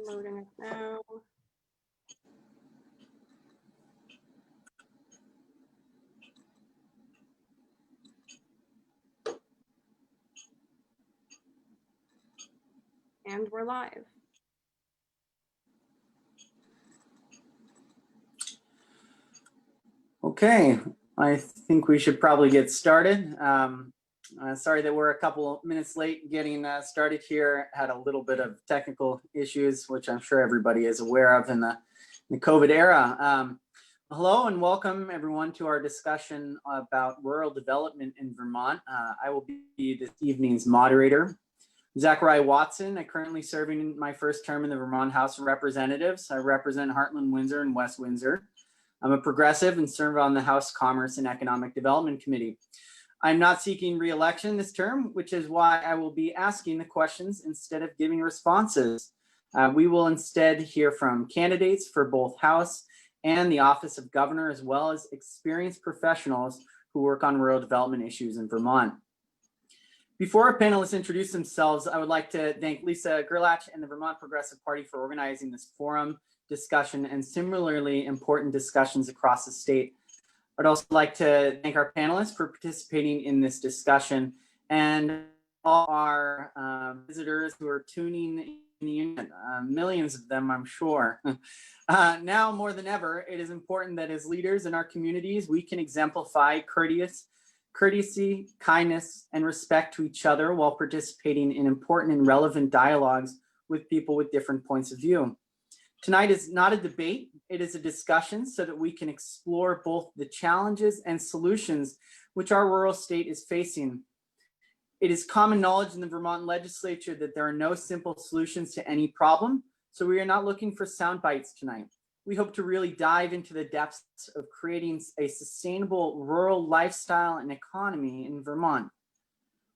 Loading it now. And we're live. Okay, I think we should probably get started. Sorry that we're a couple minutes late getting started here. Had a little bit of technical issues, which I'm sure everybody is aware of in the COVID era. Hello and welcome everyone to our discussion about rural development in Vermont. I will be this evening's moderator. Zacharia Watson. I currently serving my first term in the Vermont House of Representatives. I represent Heartland, Windsor, and West Windsor. I'm a progressive and serve on the House Commerce and Economic Development Committee. I'm not seeking re-election this term, which is why I will be asking the questions instead of giving responses. We will instead hear from candidates for both House and the Office of Governor, as well as experienced professionals who work on rural development issues in Vermont. Before our panelists introduce themselves, I would like to thank Lisa Gerlach and the Vermont Progressive Party for organizing this forum, discussion, and similarly important discussions across the state. I'd also like to thank our panelists for participating in this discussion and all our visitors who are tuning in the unit, millions of them, I'm sure. Now more than ever, it is important that as leaders in our communities, we can exemplify courtesy, kindness, and respect to each other while participating in important and relevant dialogues with people with different points of view. Tonight is not a debate, it is a discussion so that we can explore both the challenges and solutions which our rural state is facing. It is common knowledge in the Vermont legislature that there are no simple solutions to any problem, so we are not looking for sound bites tonight. We hope to really dive into the depths of creating a sustainable rural lifestyle and economy in Vermont.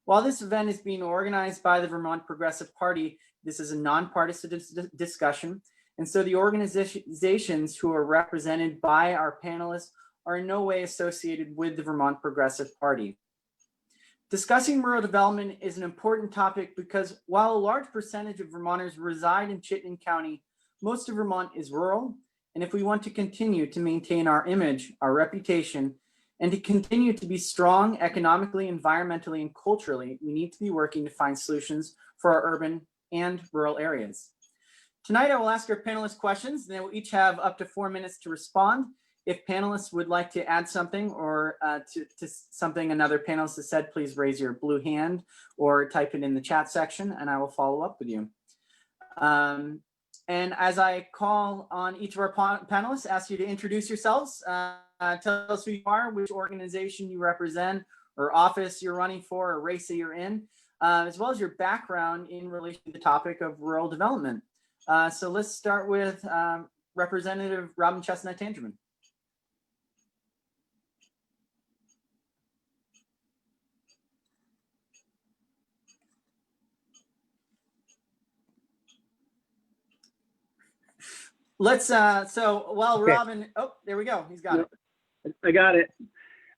While this event is being organized by the Vermont Progressive Party, this is a nonpartisan discussion. And so the organizations who are represented by our panelists are in no way associated with the Vermont Progressive Party. Discussing rural development is an important topic because while a large percentage of Vermonters reside in Chittenden County, most of Vermont is rural. And if we want to continue to maintain our image, our reputation, and to continue to be strong economically, environmentally, and culturally, we need to be working to find solutions for our urban and rural areas. Tonight, I will ask our panelists questions, and they will each have up to 4 minutes to respond. If panelists would like to add something or to something another panelist has said, please raise your blue hand or type it in the chat section, and I will follow up with you. And as I call on each of our panelists, ask you to introduce yourselves, tell us who you are, which organization you represent, or office you're running for, or race that you're in, as well as your background in relation to the topic of rural development. So let's start with Representative Robin Chesnut-Tangerman. Let's, so while okay. Robin, oh, there we go, he's got it. I got it.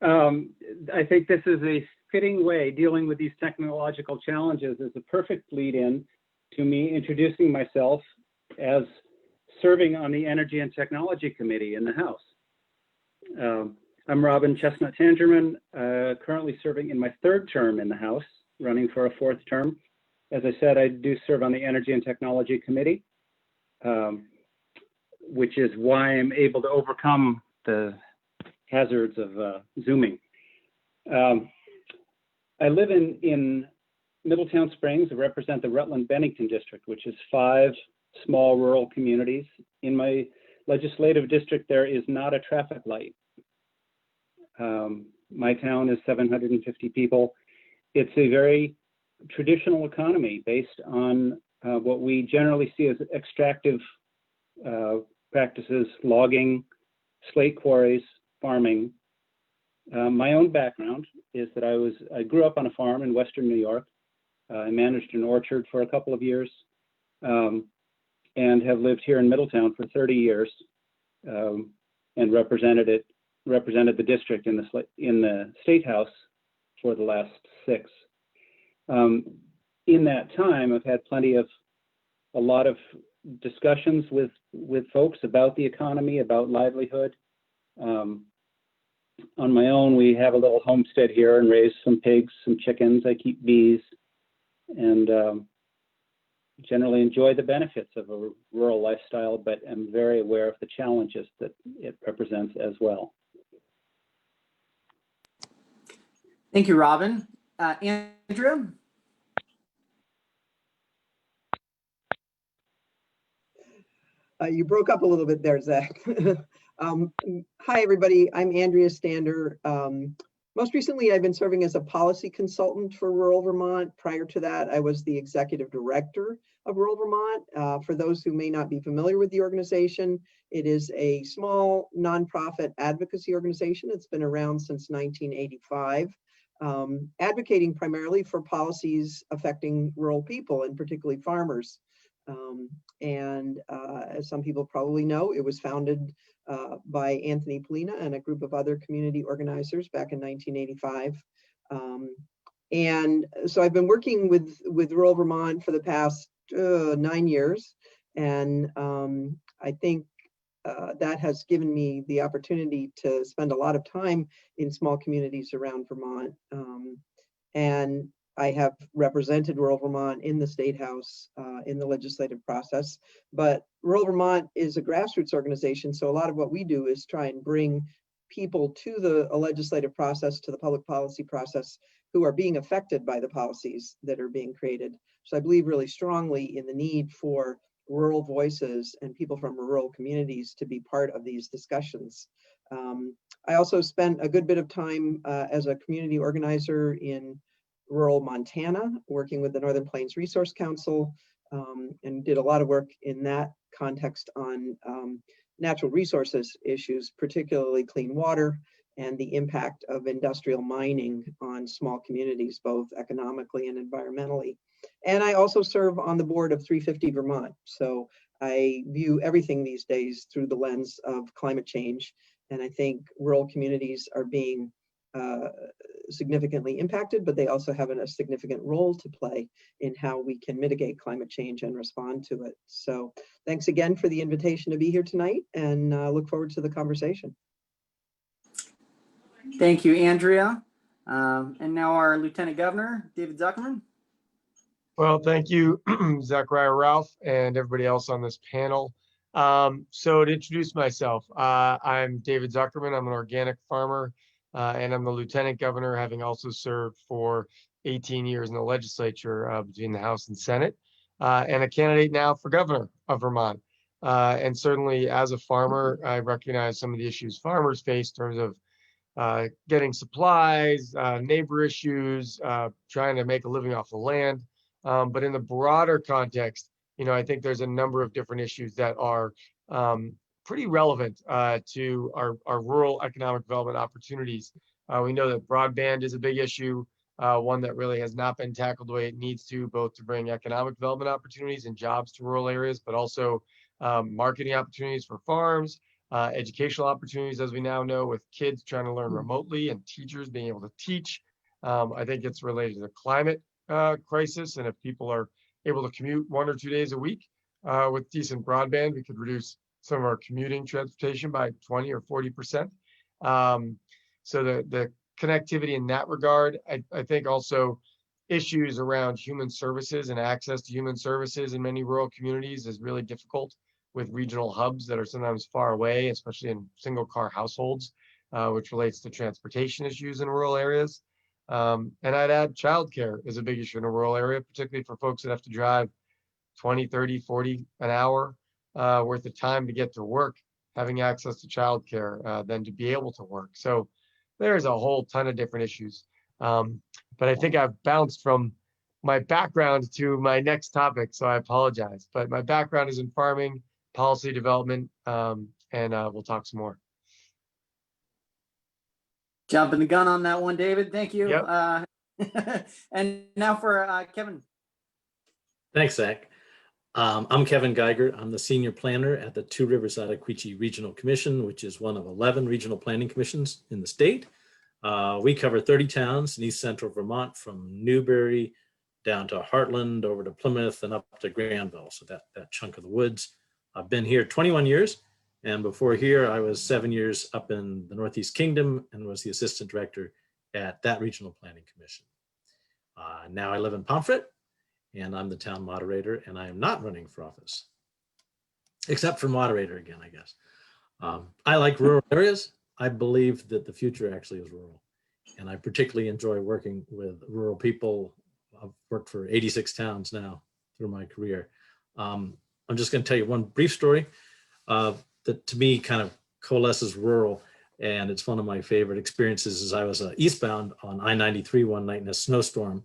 I think this is a fitting way, dealing with these technological challenges is a perfect lead in to me introducing myself as serving on the Energy and Technology Committee in the House. I'm Robin Chesnut-Tangerman, currently serving in my third term in the House, running for a fourth term. As I said, I do serve on the Energy and Technology Committee, which is why I'm able to overcome the hazards of Zooming. I live in Middletown Springs. I represent the Rutland-Bennington district, which is 5 small rural communities. In my legislative district, there is not a traffic light. My town is 750 people. It's a very traditional economy based on what we generally see as extractive practices, logging, slate quarries, farming. My own background is that I grew up on a farm in Western New York. I managed an orchard for a couple of years and have lived here in Middletown for 30 years and represented the district in the State House for the last 6. In that time, I've had a lot of discussions with folks about the economy, about livelihood. On my own, we have a little homestead here and raise some pigs, some chickens. I keep bees, and generally enjoy the benefits of a rural lifestyle, but am very aware of the challenges that it represents as well. Thank you, Robin. Andrea? You broke up a little bit there, Zach. Hi, everybody. I'm Andrea Stander. Most recently, I've been serving as a policy consultant for rural Vermont. Prior to that, I was the executive director of rural Vermont. For those who may not be familiar with the organization, it is a small nonprofit advocacy organization. It's been around since 1985, advocating primarily for policies affecting rural people and particularly farmers. As some people probably know, it was founded by Anthony Polina and a group of other community organizers back in 1985. And so I've been working with rural Vermont for the past 9 years. And I think that has given me the opportunity to spend a lot of time in small communities around Vermont. And I have represented rural Vermont in the State House in the legislative process, but rural Vermont is a grassroots organization. So a lot of what we do is try and bring people to the legislative process, to the public policy process, who are being affected by the policies that are being created. So I believe really strongly in the need for rural voices and people from rural communities to be part of these discussions. I also spent a good bit of time as a community organizer in rural Montana, working with the Northern Plains Resource Council, and did a lot of work in that context on natural resources issues, particularly clean water and the impact of industrial mining on small communities, both economically and environmentally. And I also serve on the board of 350 Vermont. So I view everything these days through the lens of climate change. And I think rural communities are being significantly impacted, but they also have a significant role to play in how we can mitigate climate change and respond to it. So thanks again for the invitation to be here tonight, and look forward to the conversation. Thank you, Andrea. And now our Lieutenant Governor, David Zuckerman. Well, thank you, Zacharia, Ralph, and everybody else on this panel. So to introduce myself, I'm David Zuckerman. I'm an organic farmer, and I'm the Lieutenant Governor, having also served for 18 years in the legislature between the House and Senate, and a candidate now for governor of Vermont. And certainly as a farmer, I recognize some of the issues farmers face in terms of getting supplies, neighbor issues, trying to make a living off the land. But in the broader context, I think there's a number of different issues that are pretty relevant to our rural economic development opportunities. We know that broadband is a big issue, one that really has not been tackled the way it needs to, both to bring economic development opportunities and jobs to rural areas, but also marketing opportunities for farms, educational opportunities, as we now know, with kids trying to learn remotely and teachers being able to teach. I think it's related to the climate crisis, and if people are able to commute 1 or 2 days a week with decent broadband, we could reduce some of our commuting transportation by 20 or 40%. So the connectivity in that regard, I think also issues around human services and access to human services in many rural communities is really difficult with regional hubs that are sometimes far away, especially in single car households, which relates to transportation issues in rural areas. And I'd add childcare is a big issue in a rural area, particularly for folks that have to drive 20, 30, 40 an hour worth of time to get to work, having access to childcare than to be able to work. So there's a whole ton of different issues. But I think I've bounced from my background to my next topic, so I apologize. But my background is in farming, policy development, and we'll talk some more. Jumping the gun on that one, David. Thank you. Yep. And now for Kevin. Thanks, Zach. I'm Kevin Geiger. I'm the senior planner at the Two Rivers Ottauquechee Regional Commission, which is one of 11 regional planning commissions in the state. We cover 30 towns in East Central Vermont, from Newbury down to Heartland, over to Plymouth, and up to Granville. So that chunk of the woods. I've been here 21 years. And before here, I was 7 years up in the Northeast Kingdom and was the assistant director at that regional planning commission. Now I live in Pomfret, and I'm the town moderator, and I am not running for office, except for moderator again, I guess. I like rural areas. I believe that the future actually is rural, and I particularly enjoy working with rural people. I've worked for 86 towns now through my career. I'm just going to tell you one brief story that to me kind of coalesces rural, and it's one of my favorite experiences. Is I was eastbound on I-93 one night in a snowstorm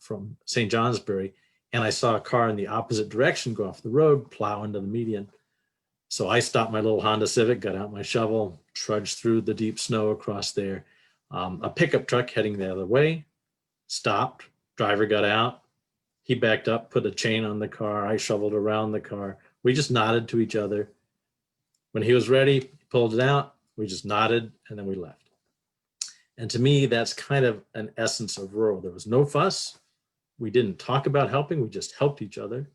from St. Johnsbury, and I saw a car in the opposite direction go off the road, plow into the median. So I stopped my little Honda Civic, got out my shovel, trudged through the deep snow across there. A pickup truck heading the other way stopped. Driver got out. He backed up, put a chain on the car. I shoveled around the car. We just nodded to each other. When he was ready, he pulled it out. We just nodded, and then we left. And to me, that's kind of an essence of rural. There was no fuss. We didn't talk about helping. We just helped each other.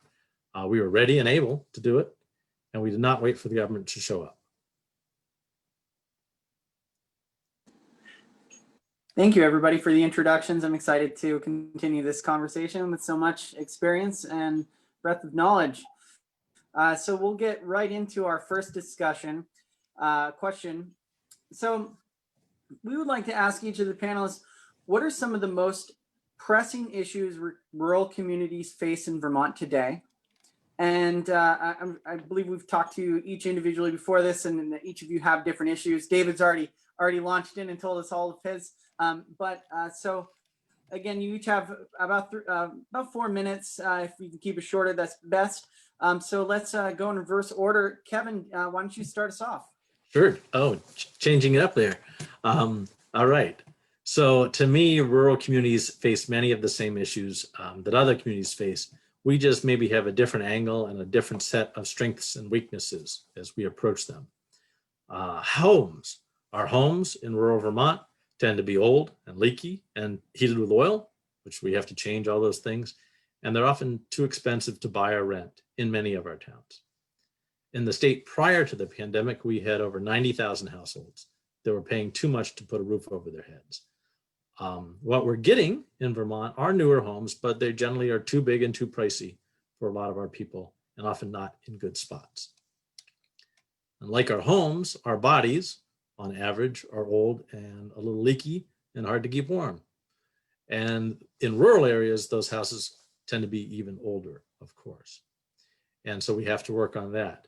We were ready and able to do it, and we did not wait for the government to show up. Thank you, everybody, for the introductions. I'm excited to continue this conversation with so much experience and breadth of knowledge. So we'll get right into our first discussion question. So we would like to ask each of the panelists, what are some of the most pressing issues rural communities face in Vermont today? And I believe we've talked to you each individually before this, and each of you have different issues. David's already launched in and told us all of his. So again, you each have about 4 minutes. If we can keep it shorter, that's best. So let's go in reverse order. Kevin, why don't you start us off? Sure. Oh, changing it up there. All right. So to me, rural communities face many of the same issues that other communities face. We just maybe have a different angle and a different set of strengths and weaknesses as we approach them. Homes. Our homes in rural Vermont tend to be old and leaky and heated with oil, which we have to change all those things. And they're often too expensive to buy or rent in many of our towns. In the state prior to the pandemic, we had over 90,000 households that were paying too much to put a roof over their heads. What we're getting in Vermont are newer homes, but they generally are too big and too pricey for a lot of our people, and often not in good spots. And like our homes, our bodies, on average, are old and a little leaky and hard to keep warm. And in rural areas, those houses tend to be even older, of course. And so we have to work on that.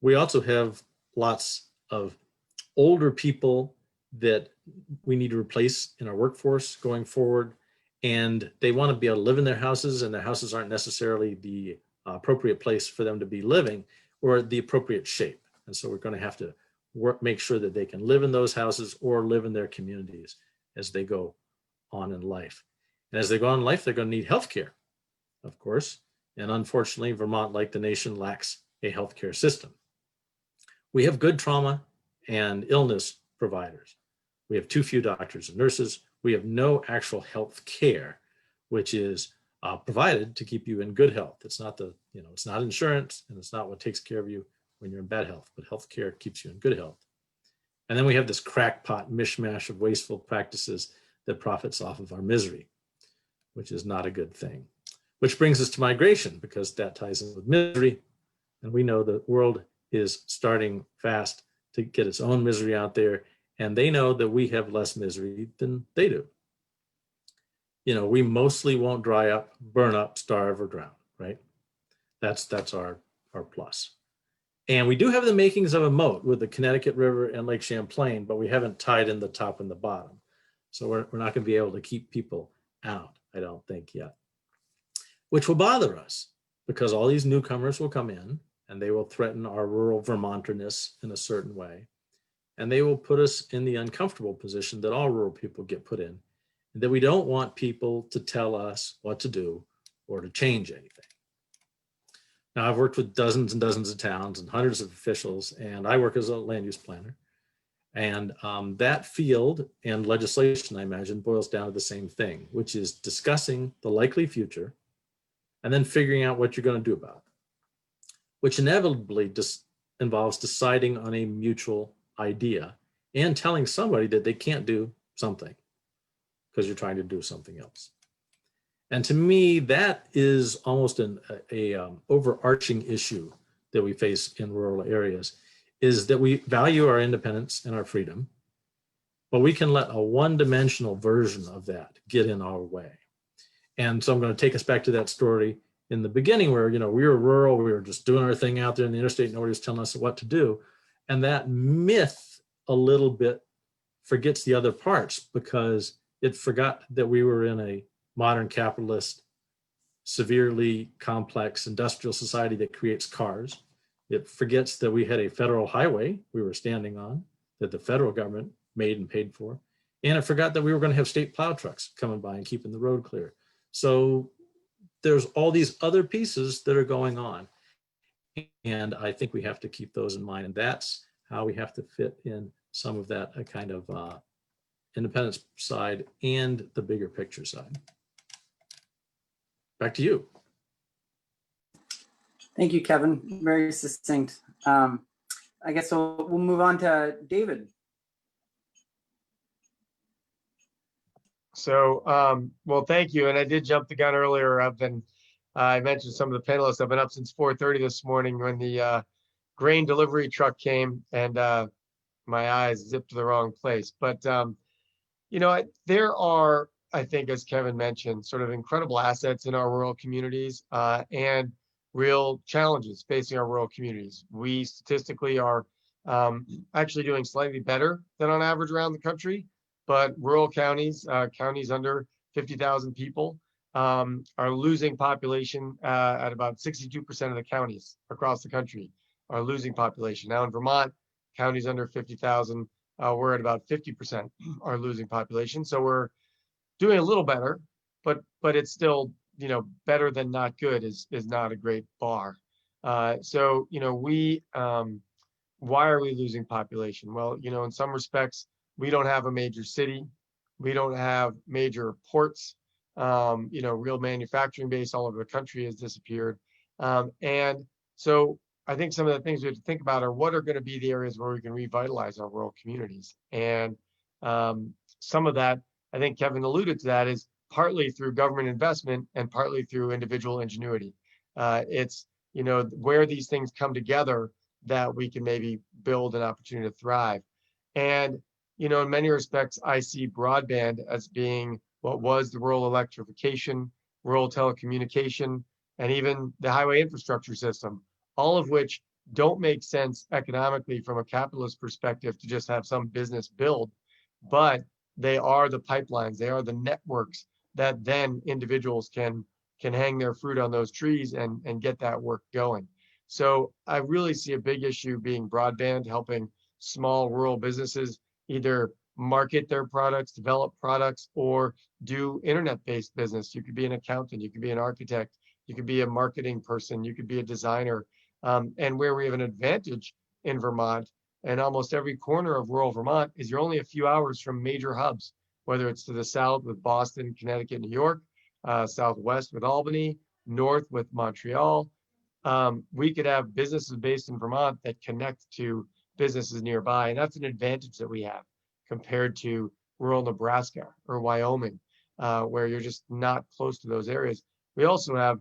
We also have lots of older people that we need to replace in our workforce going forward. And they want to be able to live in their houses, and their houses aren't necessarily the appropriate place for them to be living or the appropriate shape. And so we're going to have to make sure that they can live in those houses or live in their communities as they go on in life. And as they go on in life, they're going to need healthcare, of course. And unfortunately, Vermont, like the nation, lacks a healthcare system. We have good trauma and illness providers. We have too few doctors and nurses. We have no actual health care, which is provided to keep you in good health. It's not it's not insurance, and it's not what takes care of you when you're in bad health, but healthcare keeps you in good health. And then we have this crackpot mishmash of wasteful practices that profits off of our misery, which is not a good thing. Which brings us to migration, because that ties in with misery. And we know the world is starting fast to get its own misery out there. And they know that we have less misery than they do. We mostly won't dry up, burn up, starve, or drown, right? That's our plus. And we do have the makings of a moat with the Connecticut River and Lake Champlain, but we haven't tied in the top and the bottom. So we're not going to be able to keep people out, I don't think, yet. Which will bother us, because all these newcomers will come in and they will threaten our rural Vermonterness in a certain way. And they will put us in the uncomfortable position that all rural people get put in, and that we don't want people to tell us what to do or to change anything. Now, I've worked with dozens and dozens of towns and hundreds of officials, and I work as a land use planner. And that field and legislation, I imagine, boils down to the same thing, which is discussing the likely future and then figuring out what you're going to do about it, which inevitably just involves deciding on a mutual idea and telling somebody that they can't do something because you're trying to do something else. And to me, that is almost an overarching issue that we face in rural areas, is that we value our independence and our freedom, but we can let a one-dimensional version of that get in our way. And so I'm going to take us back to that story in the beginning where, we were rural, we were just doing our thing out there in the interstate, nobody was telling us what to do. And that myth a little bit forgets the other parts because it forgot that we were in a modern capitalist, severely complex industrial society that creates cars. It forgets that we had a federal highway we were standing on that the federal government made and paid for. And it forgot that we were going to have state plow trucks coming by and keeping the road clear. So there's all these other pieces that are going on. And I think we have to keep those in mind. And that's how we have to fit in some of that kind of independence side and the bigger picture side. Back to you. Thank you, Kevin. Very succinct. I guess we'll move on to David. So, well, thank you. And I did jump the gun earlier. I mentioned some of the panelists. I've been up since 4:30 this morning when the grain delivery truck came and my eyes zipped to the wrong place. But, there are, I think, as Kevin mentioned, sort of incredible assets in our rural communities and real challenges facing our rural communities. We statistically are actually doing slightly better than on average around the country, but rural counties, counties under 50,000 people, are losing population at about 62% of the counties across the country are losing population. Now in Vermont, counties under 50,000, we're at about 50% are losing population. So we're doing a little better, but it's still, better than not good is not a great bar. So, why are we losing population? Well, in some respects, we don't have a major city. We don't have major ports. Real manufacturing base all over the country has disappeared. And so I think some of the things we have to think about are what are going to be the areas where we can revitalize our rural communities. And some of that, I think Kevin alluded to that, is partly through government investment and partly through individual ingenuity. It's, where these things come together that we can maybe build an opportunity to thrive. And, in many respects, I see broadband as being what was the rural electrification, rural telecommunication, and even the highway infrastructure system, all of which don't make sense economically from a capitalist perspective to just have some business build, but they are the pipelines, they are the networks that then individuals can hang their fruit on those trees and get that work going. So I really see a big issue being broadband, helping small rural businesses either market their products, develop products, or do internet-based business. You could be an accountant, you could be an architect, you could be a marketing person, you could be a designer. And where we have an advantage in Vermont, and almost every corner of rural Vermont is you're only a few hours from major hubs, whether it's to the south with Boston, Connecticut, New York, southwest with Albany, north with Montreal. We could have businesses based in Vermont that connect to businesses nearby. And that's an advantage that we have compared to rural Nebraska or Wyoming, where you're just not close to those areas. We also have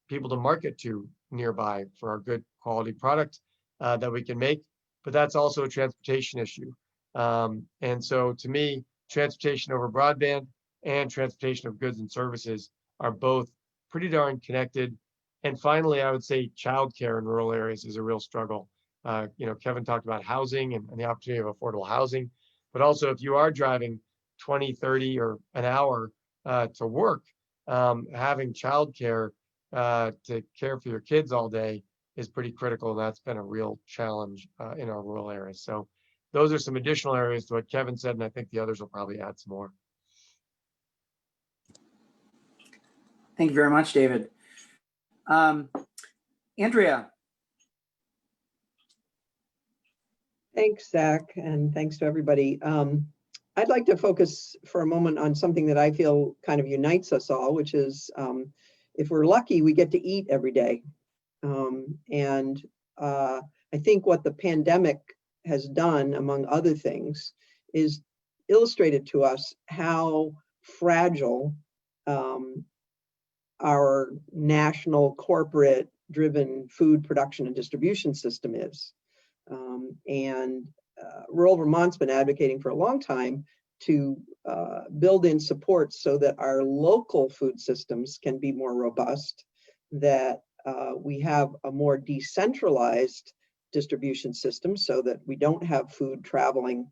people to market to nearby for our good quality product that we can make, but that's also a transportation issue. And so to me, transportation over broadband and transportation of goods and services are both pretty darn connected. And finally, I would say childcare in rural areas is a real struggle. Kevin talked about housing and the opportunity of affordable housing, but also if you are driving 20, 30 or an hour to work, having childcare to care for your kids all day is pretty critical. That's been a real challenge in our rural areas. So those are some additional areas to what Kevin said, and I think the others will probably add some more. Thank you very much, David. Andrea. Thanks, Zach, and thanks to everybody. I'd like to focus for a moment on something that I feel kind of unites us all, which is if we're lucky, we get to eat every day. And I think what the pandemic has done, among other things, is illustrated to us how fragile our national corporate driven food production and distribution system is. Rural Vermont's been advocating for a long time to build in support so that our local food systems can be more robust, that we have a more decentralized distribution system so that we don't have food traveling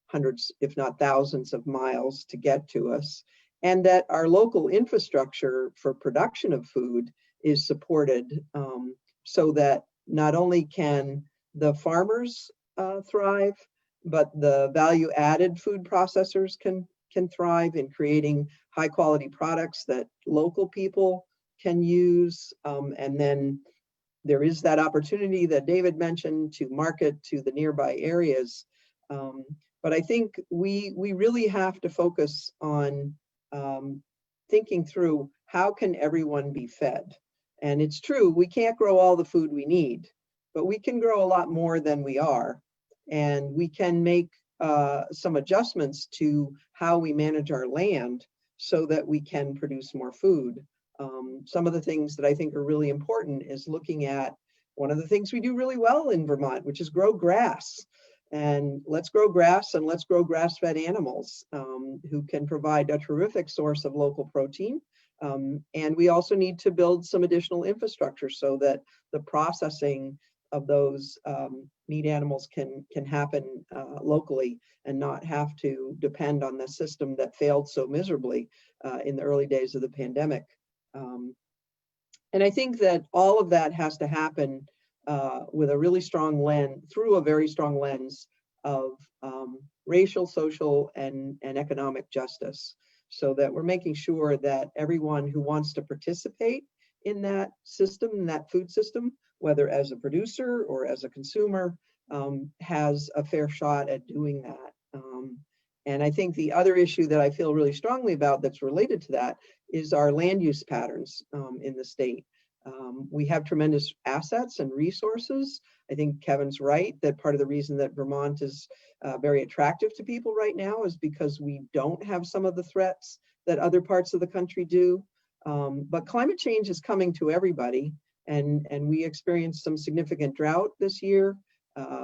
hundreds, if not thousands of miles to get to us, and that our local infrastructure for production of food is supported so that not only can the farmers thrive, but the value-added food processors can thrive in creating high-quality products that local people can use. And then there is that opportunity that David mentioned to market to the nearby areas. But I think we really have to focus on thinking through how can everyone be fed. And it's true, we can't grow all the food we need, but we can grow a lot more than we are. And we can make some adjustments to how we manage our land so that we can produce more food. Some of the things that I think are really important is looking at one of the things we do really well in Vermont, which is grow grass. And let's grow grass and let's grow grass-fed animals who can provide a terrific source of local protein. And we also need to build some additional infrastructure so that the processing of those meat animals can happen locally and not have to depend on the system that failed so miserably in the early days of the pandemic. And I think that all of that has to happen with a really strong lens, through a very strong lens of racial, social, and economic justice, so that we're making sure that everyone who wants to participate in that system, in that food system, whether as a producer or as a consumer, has a fair shot at doing that. And I think the other issue that I feel really strongly about that's related to that is our land use patterns in the state. We have tremendous assets and resources. I think Kevin's right that part of the reason that Vermont is very attractive to people right now is because we don't have some of the threats that other parts of the country do. But climate change is coming to everybody, and we experienced some significant drought this year.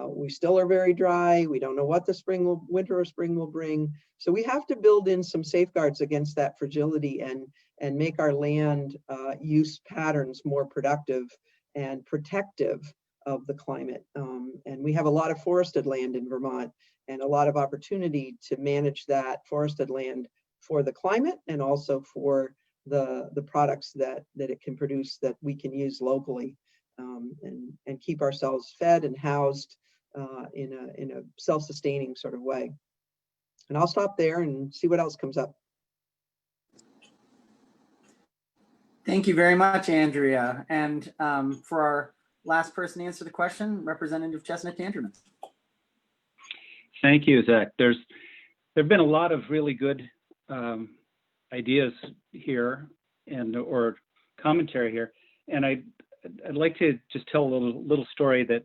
We still are very dry. We don't know what the winter or spring will bring. So we have to build in some safeguards against that fragility and make our land use patterns more productive and protective of the climate. And we have a lot of forested land in Vermont and a lot of opportunity to manage that forested land for the climate and also for the products that it can produce that we can use locally. And keep ourselves fed and housed in a self-sustaining sort of way. And I'll stop there and see what else comes up. Thank you very much, Andrea. And for our last person to answer the question, Representative Chesnut-Tangerman. Thank you, Zach. There've been a lot of really good ideas here or commentary here, and I'd like to just tell a little story that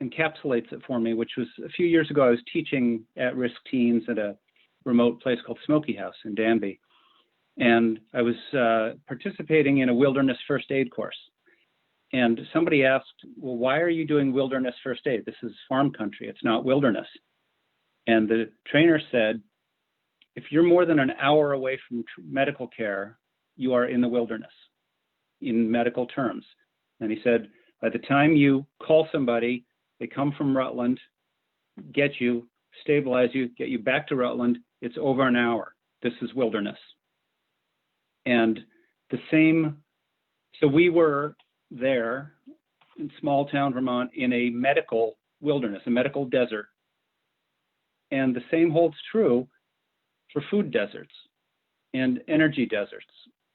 encapsulates it for me, which was a few years ago. I was teaching at-risk teens at a remote place called Smoky House in Danby, and I was participating in a wilderness first aid course. And somebody asked, well, why are you doing wilderness first aid? This is farm country, it's not wilderness. And the trainer said, if you're more than an hour away from medical care, you are in the wilderness in medical terms. And he said, by the time you call somebody, they come from Rutland, get you, stabilize you, get you back to Rutland, it's over an hour. This is wilderness. And the same, so we were there in small town Vermont in a medical wilderness, a medical desert. And the same holds true for food deserts and energy deserts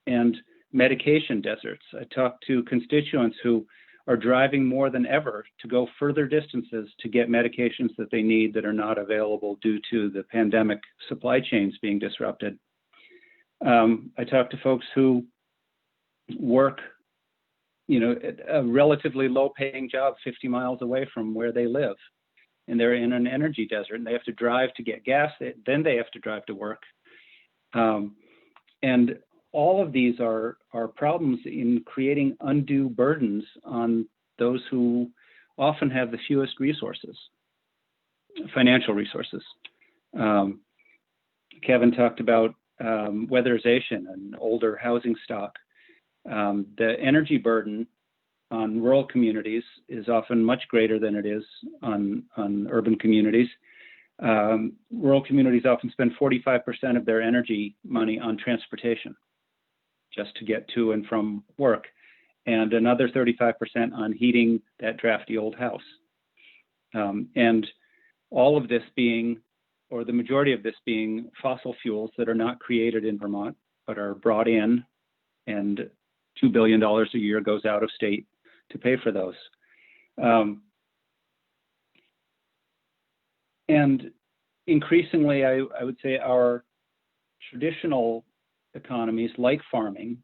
and medication deserts. I talked to constituents who are driving more than ever to go further distances to get medications that they need that are not available due to the pandemic supply chains being disrupted. I talk to folks who work, at a relatively low-paying job 50 miles away from where they live, and they're in an energy desert, and they have to drive to get gas. Then they have to drive to work, and all of these are problems in creating undue burdens on those who often have the fewest resources, financial resources. Kevin talked about weatherization and older housing stock. The energy burden on rural communities is often much greater than it is on urban communities. Rural communities often spend 45% of their energy money on transportation, just to get to and from work, and another 35% on heating that drafty old house. And all of this being, or the majority of this being, fossil fuels that are not created in Vermont, but are brought in, and $2 billion a year goes out of state to pay for those. And increasingly, I would say our traditional economies like farming,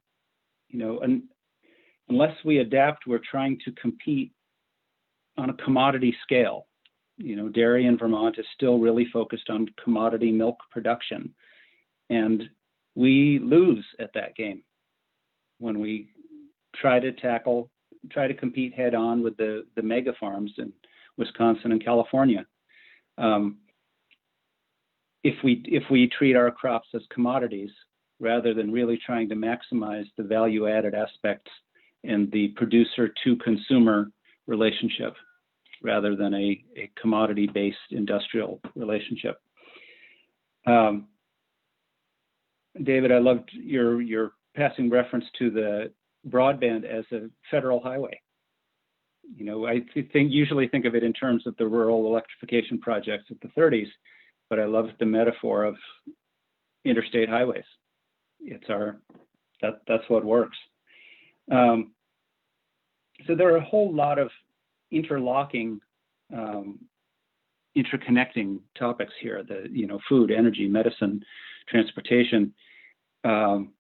unless we adapt, we're trying to compete on a commodity scale. Dairy in Vermont is still really focused on commodity milk production, and we lose at that game when we try to compete head on with the mega farms in Wisconsin and California. If we treat our crops as commodities, rather than really trying to maximize the value-added aspects and the producer-to-consumer relationship, rather than a commodity-based industrial relationship. David, I loved your passing reference to the broadband as a federal highway. I usually think of it in terms of the rural electrification projects of the 30s, but I love the metaphor of interstate highways. That's what works. So there are a whole lot of interlocking, interconnecting topics here. Food, energy, medicine, transportation, and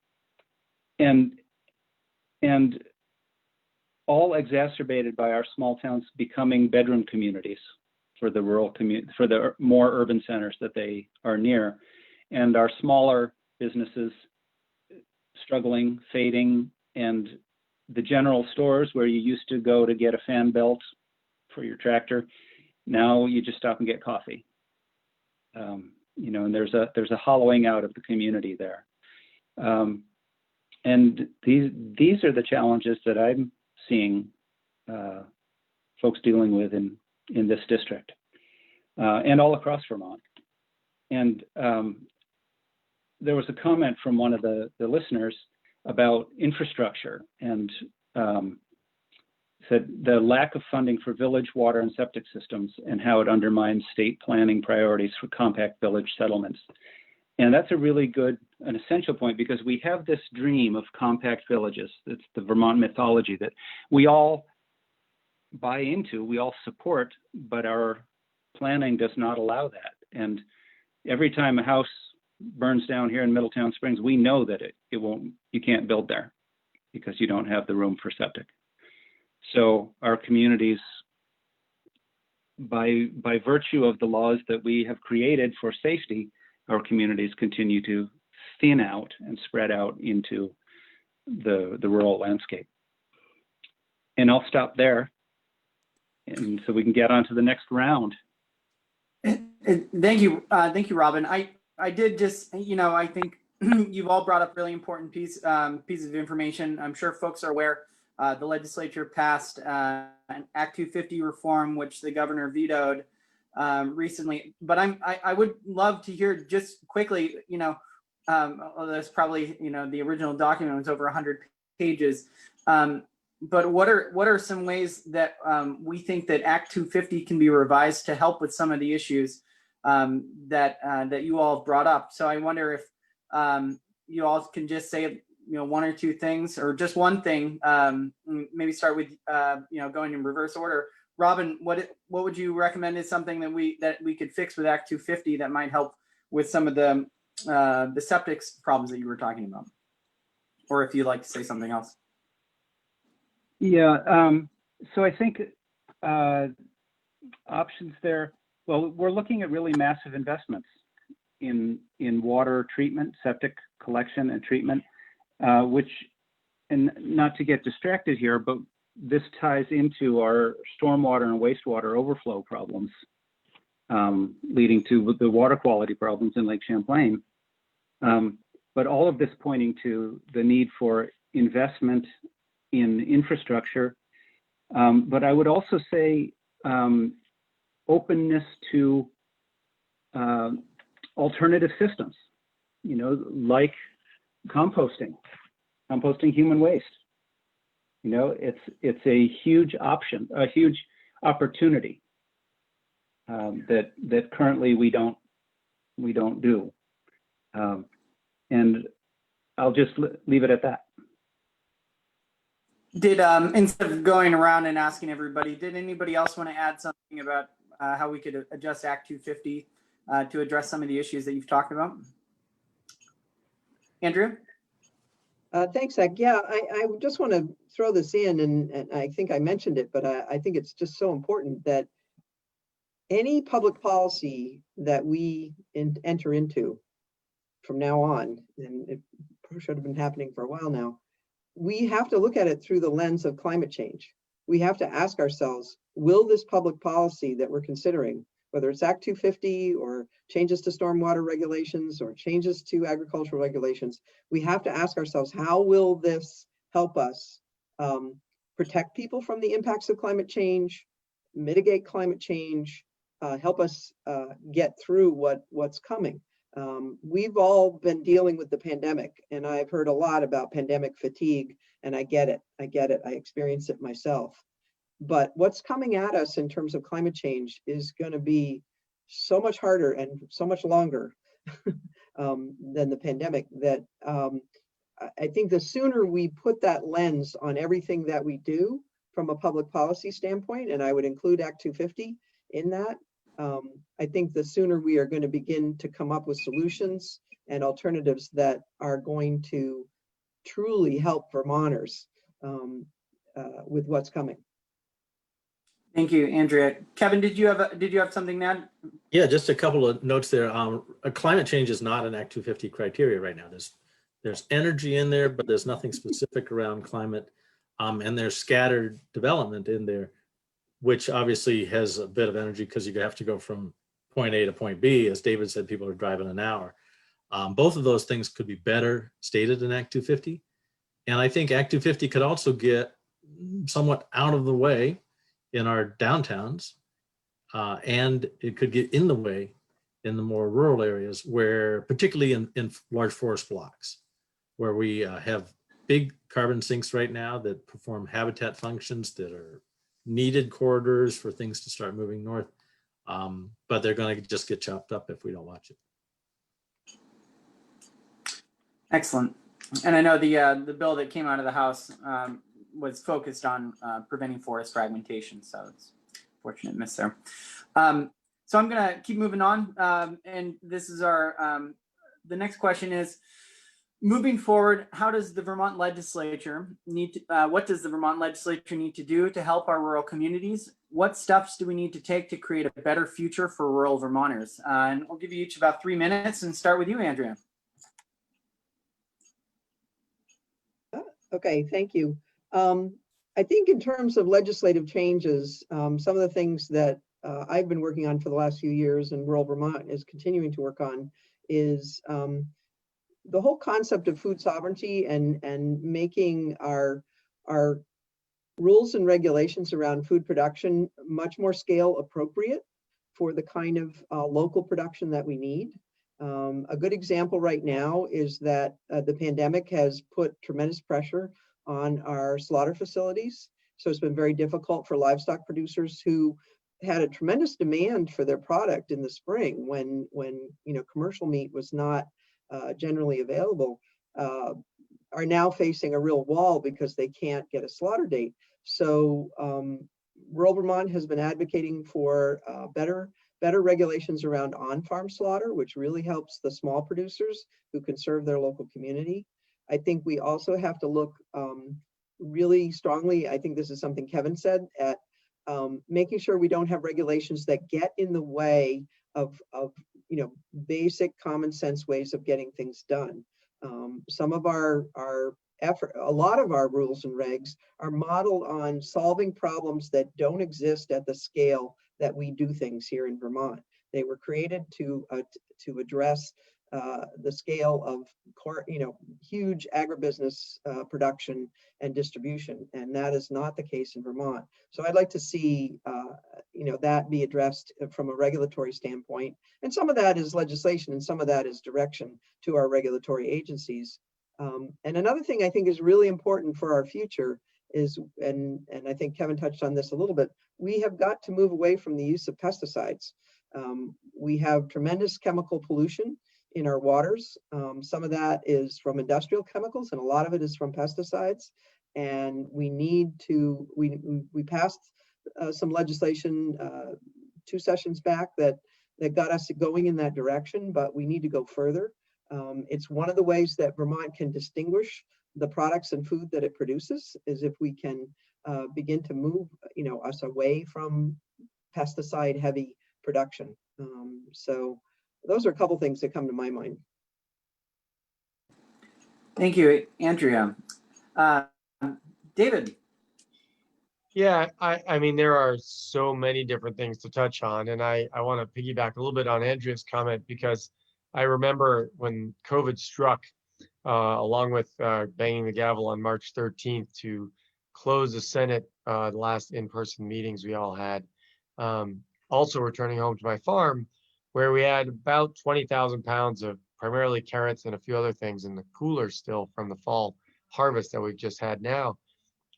all exacerbated by our small towns becoming bedroom communities for the for the more urban centers that they are near, and our smaller businesses struggling, fading, and the general stores where you used to go to get a fan belt for your tractor, now you just stop and get coffee. And there's a hollowing out of the community there. And these are the challenges that I'm seeing folks dealing with in this district and all across Vermont. And there was a comment from one of the listeners about infrastructure, and said the lack of funding for village water and septic systems and how it undermines state planning priorities for compact village settlements. And that's a really good, an essential point, because we have this dream of compact villages. It's the Vermont mythology that we all buy into, we all support, but our planning does not allow that. And every time a house burns down here in Middletown Springs, we know that you can't build there because you don't have the room for septic. So our communities, by virtue of the laws that we have created for safety, our communities continue to thin out and spread out into the rural landscape. And I'll stop there, and so we can get on to the next round. Thank you, Robin. I did just, I think you've all brought up really important pieces of information. I'm sure folks are aware the legislature passed an Act 250 reform, which the governor vetoed recently. But I would love to hear just quickly, that's probably, the original document was over 100 pages. But what are some ways that we think that Act 250 can be revised to help with some of the issues that you all have brought up? So I wonder if you all can just say, one or two things, or just one thing. Maybe start with going in reverse order. Robin, what would you recommend is something that we could fix with Act 250 that might help with some of the septic problems that you were talking about? Or if you'd like to say something else. Yeah, so I think options there, well, we're looking at really massive investments in water treatment, septic collection and treatment, which, and not to get distracted here, but this ties into our stormwater and wastewater overflow problems, leading to the water quality problems in Lake Champlain. But all of this pointing to the need for investment in infrastructure. But I would also say openness to alternative systems, like composting human waste. It's a huge option, a huge opportunity that currently we don't do. And I'll just leave it at that. Did instead of going around and asking everybody, did anybody else want to add something about how we could adjust Act 250 to address some of the issues that you've talked about? Andrea? Thanks, Zach. Yeah, I just want to throw this in, and I think I mentioned it, but I think it's just so important that any public policy that we enter into from now on, and it should have been happening for a while now, we have to look at it through the lens of climate change. We have to ask ourselves, will this public policy that we're considering, whether it's Act 250 or changes to stormwater regulations or changes to agricultural regulations, we have to ask ourselves, how will this help us protect people from the impacts of climate change, mitigate climate change, help us get through what's coming. We've all been dealing with the pandemic, and I've heard a lot about pandemic fatigue, and I get it. I experience it myself. But what's coming at us in terms of climate change is going to be so much harder and so much longer than the pandemic that I think the sooner we put that lens on everything that we do from a public policy standpoint, and I would include Act 250 in that, I think the sooner we are going to begin to come up with solutions and alternatives that are going to truly help Vermonters with what's coming. TheThank you, Andrea. Kevin, did you have something to add? Yeah, just a couple of notes there. Climate change is not an Act 250 criteria right now. There's energy in there, but there's nothing specific around climate, and there's scattered development in there, which obviously has a bit of energy because you have to go from point A to point B. As David said, people are driving an hour. Both of those things could be better stated in Act 250. And I think Act 250 could also get somewhat out of the way in our downtowns, and it could get in the way in the more rural areas where, particularly in large forest blocks, where we have big carbon sinks right now that perform habitat functions that are needed corridors for things to start moving north, but they're going to just get chopped up if we don't watch it. Excellent. And I know the bill that came out of the House was focused on preventing forest fragmentation, so it's a fortunate miss there. So I'm going to keep moving on, and this is our the next question is, moving forward, how does the Vermont legislature need to, what does the Vermont legislature need to do to help our rural communities? What steps do we need to take to create a better future for rural Vermonters? And I'll give you each about 3 minutes and start with you, Andrea. Okay, thank you. I think in terms of legislative changes, some of the things that I've been working on for the last few years and rural Vermont is continuing to work on is the whole concept of food sovereignty and making our rules and regulations around food production much more scale appropriate for the kind of local production that we need. A good example right now is that the pandemic has put tremendous pressure on our slaughter facilities. So it's been very difficult for livestock producers who had a tremendous demand for their product in the spring when commercial meat was not generally available. are now facing a real wall because they can't get a slaughter date. So rural Vermont has been advocating for better regulations around on-farm slaughter, which really helps the small producers who can serve their local community. I think we also have to look really strongly, I think this is something Kevin said, at making sure we don't have regulations that get in the way of basic common sense ways of getting things done. Some of our effort, a lot of our rules and regs are modeled on solving problems that don't exist at the scale that we do things here in Vermont. They were created to address the scale of huge agribusiness production and distribution, and that is not the case in Vermont. So I'd like to see that be addressed from a regulatory standpoint, and some of that is legislation, and some of that is direction to our regulatory agencies. And another thing I think is really important for our future is, and I think Kevin touched on this a little bit, we have got to move away from the use of pesticides. We have tremendous chemical pollution in our waters. Some of that is from industrial chemicals, and a lot of it is from pesticides. And we need to, we passed some legislation 2 sessions back that got us going in that direction, but we need to go further. It's one of the ways that Vermont can distinguish the products and food that it produces, is if we can begin to move us away from pesticide heavy production. So those are a couple things that come to my mind. Thank you, Andrea. David. Yeah, I mean, there are so many different things to touch on, and I want to piggyback a little bit on Andrea's comment, because I remember when COVID struck, along with banging the gavel on March 13th to close the Senate, the last in-person meetings we all had. Also returning home to my farm, where we had about 20,000 pounds of primarily carrots and a few other things in the cooler still from the fall harvest that we've just had now,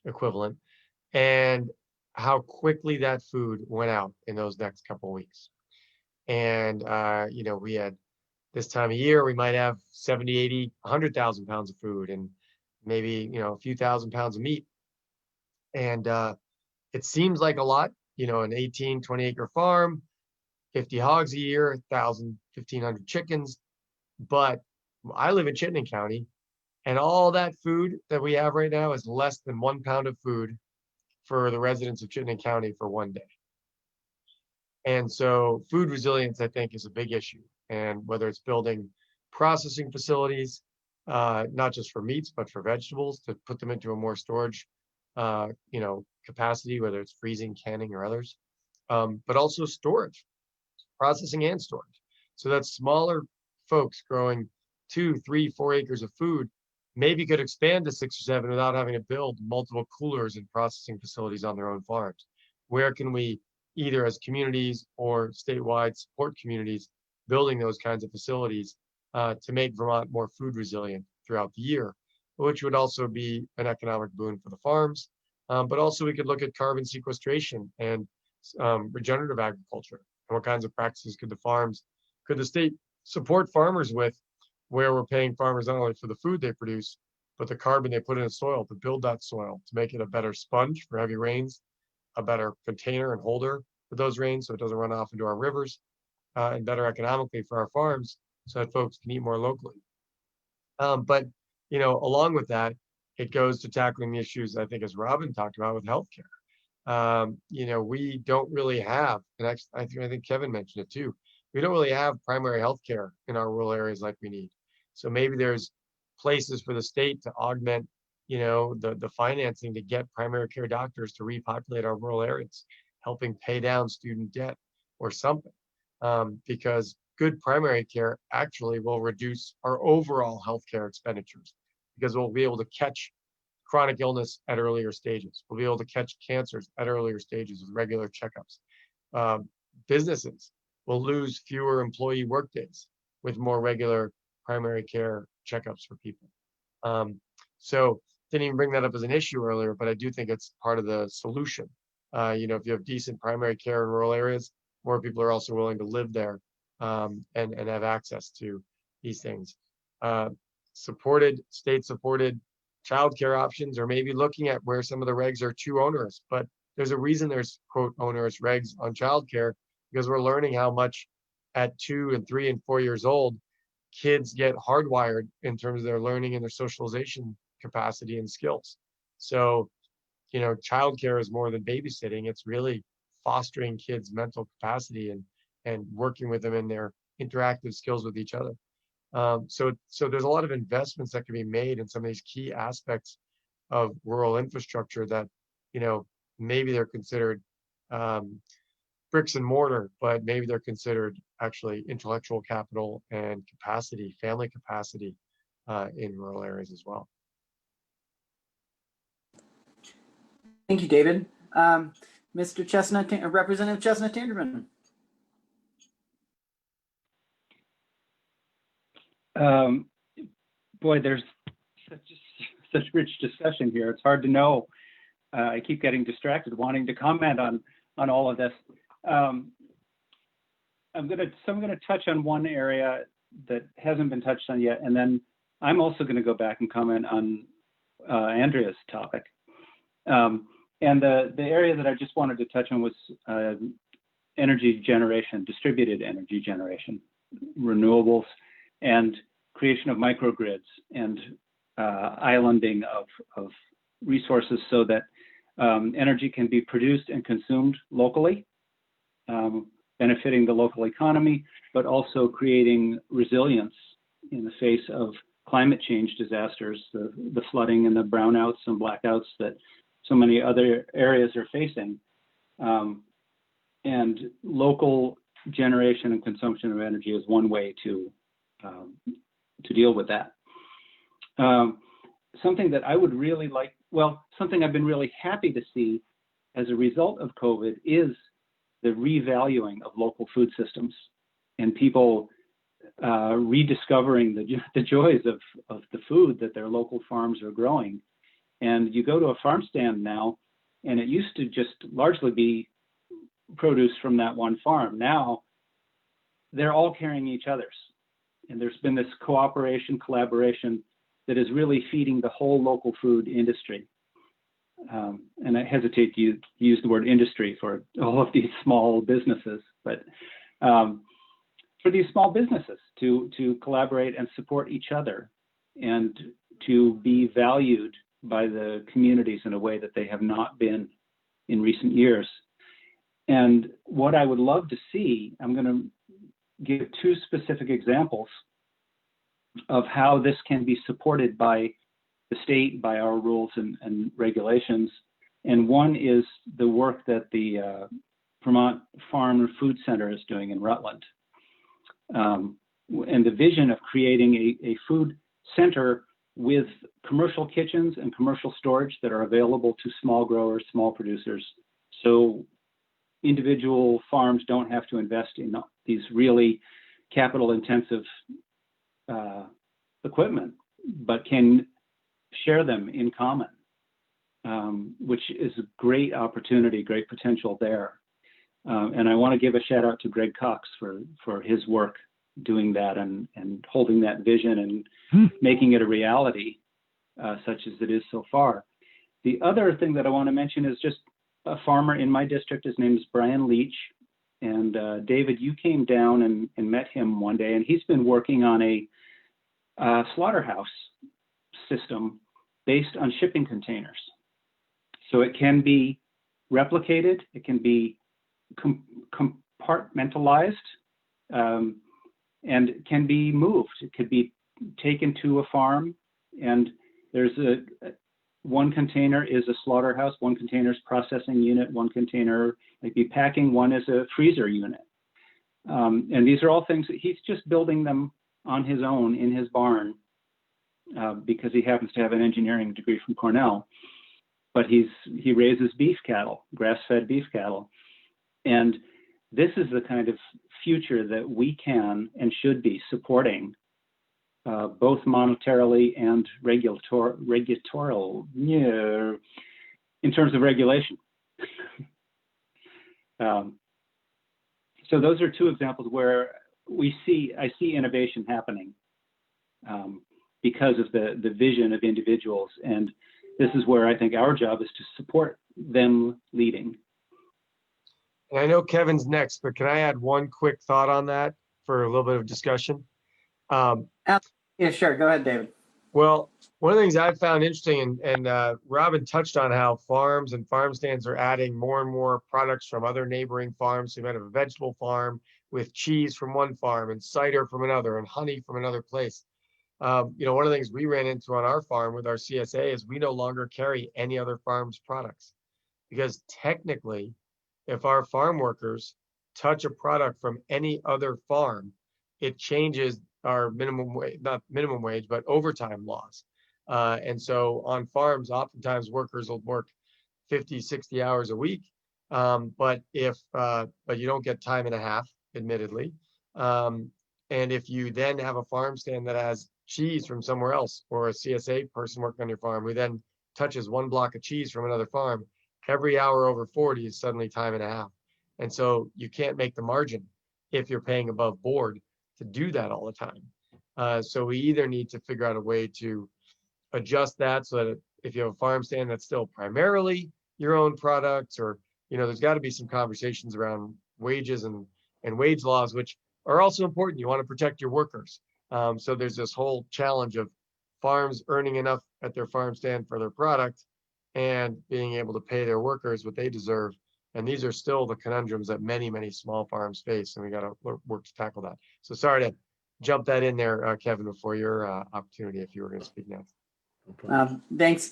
equivalent, and how quickly that food went out in those next couple of weeks. And, we had this time of year, we might have 70, 80, 100,000 pounds of food, and maybe, a few thousand pounds of meat. And it seems like a lot, an 18, 20 acre farm, 50 hogs a year, 1,000, 1,500 chickens. But I live in Chittenden County, and all that food that we have right now is less than 1 pound of food for the residents of Chittenden County for one day. And so food resilience, I think, is a big issue. And whether it's building processing facilities, not just for meats, but for vegetables, to put them into a more storage, capacity, whether it's freezing, canning, or others, but also storage, processing and storage. So that smaller folks growing 2, 3, 4 acres of food maybe could expand to 6 or 7 without having to build multiple coolers and processing facilities on their own farms. Where can we, either as communities or statewide, support communities building those kinds of facilities to make Vermont more food resilient throughout the year, which would also be an economic boon for the farms. But also we could look at carbon sequestration and regenerative agriculture. And what kinds of practices could the state support farmers with, where we're paying farmers not only for the food they produce, but the carbon they put in the soil to build that soil, to make it a better sponge for heavy rains, a better container and holder for those rains so it doesn't run off into our rivers, and better economically for our farms so that folks can eat more locally. But along with that, it goes to tackling the issues, I think, as Robin talked about, with healthcare. We don't really have, and actually, I think Kevin mentioned it too, we don't really have primary healthcare in our rural areas like we need. So maybe there's places for the state to augment, the financing to get primary care doctors to repopulate our rural areas, helping pay down student debt or something. Because good primary care actually will reduce our overall healthcare expenditures, because we'll be able to catch chronic illness at earlier stages. We'll be able to catch cancers at earlier stages with regular checkups. Businesses will lose fewer employee workdays with more regular primary care checkups for people. So didn't even bring that up as an issue earlier, but I do think it's part of the solution. If you have decent primary care in rural areas, more people are also willing to live there and have access to these things. supported, state-supported childcare options, or maybe looking at where some of the regs are too onerous. But there's a reason there's quote onerous regs on childcare, because we're learning how much at 2 and 3 and 4 years old kids get hardwired in terms of their learning and their socialization capacity and skills. So, you know, childcare is more than babysitting. It's really fostering kids' mental capacity and working with them in their interactive skills with each other. So there's a lot of investments that can be made in some of these key aspects of rural infrastructure that, you know, maybe they're considered bricks and mortar, but maybe they're considered actually intellectual capital and capacity, family capacity in rural areas as well. Thank you, David. Mr. Representative Chesnut-Tangerman. Boy, there's such rich discussion here. It's hard to know. I keep getting distracted, wanting to comment on all of this. I'm gonna touch on one area that hasn't been touched on yet, and then I'm also going to go back and comment on Andrea's topic. And the area that I just wanted to touch on was energy generation, distributed energy generation, renewables, and creation of microgrids and islanding of resources so that energy can be produced and consumed locally, benefiting the local economy, but also creating resilience in the face of climate change disasters, the flooding and the brownouts and blackouts that so many other areas are facing. And local generation and consumption of energy is one way to deal with that. Something that I would really like, well, something I've been really happy to see as a result of COVID is the revaluing of local food systems and people rediscovering the joys of the food that their local farms are growing. And you go to a farm stand now, and it used to just largely be produce from that one farm. Now they're all carrying each other's. And there's been this cooperation, collaboration that is really feeding the whole local food industry. And I hesitate to use the word industry for all of these small businesses, but for these small businesses to collaborate and support each other and to be valued by the communities in a way that they have not been in recent years. And what I would love to see, I'm going to give 2 specific examples of how this can be supported by the state, by our rules and regulations. And one is the work that the Vermont Farm and Food Center is doing in Rutland. And the vision of creating a food center with commercial kitchens and commercial storage that are available to small growers, small producers. So individual farms don't have to invest in these really capital intensive equipment, but can share them in common, which is a great opportunity, great potential there. And I want to give a shout out to Greg Cox for his work doing that and holding that vision and making it a reality, such as it is so far. The other thing that I want to mention is just a farmer in my district. His name is Brian Leach. And David, you came down and met him one day, and he's been working on a slaughterhouse system based on shipping containers. So it can be replicated, it can be compartmentalized, and it can be moved. It could be taken to a farm, and there's one container is a slaughterhouse, one container is processing unit, one container might be packing, one is a freezer unit. And these are all things that he's just building them on his own in his barn because he happens to have an engineering degree from Cornell. But he raises beef cattle, grass-fed beef cattle. And this is the kind of future that we can and should be supporting, both monetarily and regulatorial, in terms of regulation. So those are 2 examples where I see innovation happening. because of the vision of individuals. And this is where I think our job is to support them leading. And I know Kevin's next, but can I add one quick thought on that for a little bit of discussion? Yeah, sure. Go ahead, David. Well, one of the things I've found interesting, and Robin touched on how farms and farm stands are adding more and more products from other neighboring farms. So you might have a vegetable farm with cheese from one farm and cider from another and honey from another place. One of the things we ran into on our farm with our CSA is we no longer carry any other farm's products, because technically, if our farm workers touch a product from any other farm, it changes our minimum wage, not minimum wage, but overtime laws. And so on farms, oftentimes workers will work 50, 60 hours a week. But you don't get time and a half, admittedly. And if you then have a farm stand that has cheese from somewhere else, or a CSA person working on your farm who then touches one block of cheese from another farm, every hour over 40 is suddenly time and a half. And so you can't make the margin if you're paying above board to do that all the time. So we either need to figure out a way to adjust that so that if you have a farm stand that's still primarily your own products, or, there's got to be some conversations around wages and wage laws, which are also important. You want to protect your workers. So there's this whole challenge of farms earning enough at their farm stand for their product and being able to pay their workers what they deserve. And these are still the conundrums that many, many small farms face, and we got to work to tackle that. So sorry to jump that in there, Kevin, before your opportunity, if you were going to speak next.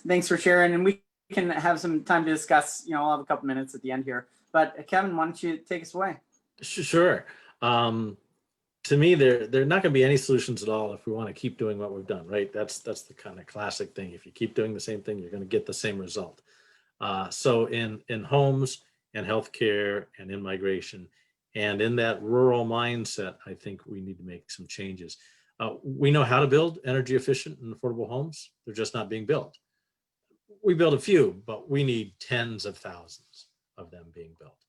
Thanks for sharing, and we can have some time to discuss. I'll have a couple minutes at the end here. But Kevin, why don't you take us away? Sure. To me, there are not going to be any solutions at all if we want to keep doing what we've done, right? That's the kind of classic thing. If you keep doing the same thing, you're going to get the same result. So in homes and healthcare and in migration and in that rural mindset, I think we need to make some changes. We know how to build energy efficient and affordable homes. They're just not being built. We build a few, but we need tens of thousands of them being built.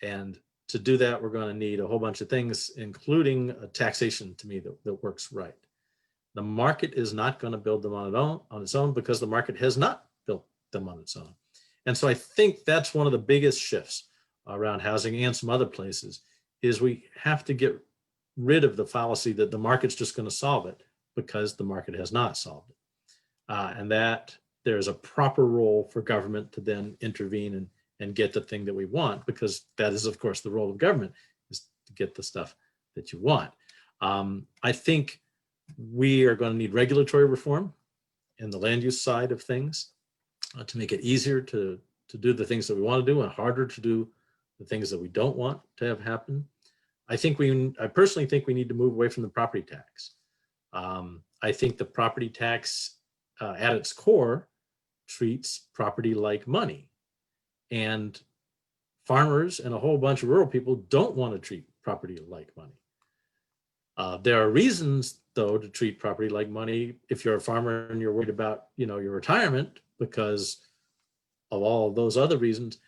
And to do that, we're going to need a whole bunch of things, including a taxation, to me, that works right. The market is not going to build them on its own because the market has not built them on its own. And so I think that's one of the biggest shifts around housing and some other places, is we have to get rid of the fallacy that the market's just going to solve it, because the market has not solved it. And that there's a proper role for government to then intervene and get the thing that we want, because that is, of course, the role of government, is to get the stuff that you want. I think we are going to need regulatory reform in the land use side of things to make it easier to do the things that we want to do and harder to do the things that we don't want to have happen. I personally think we need to move away from the property tax. I think the property tax at its core treats property like money. And farmers and a whole bunch of rural people don't want to treat property like money. There are reasons, though, to treat property like money if you're a farmer and you're worried about, your retirement, because of all of those other reasons.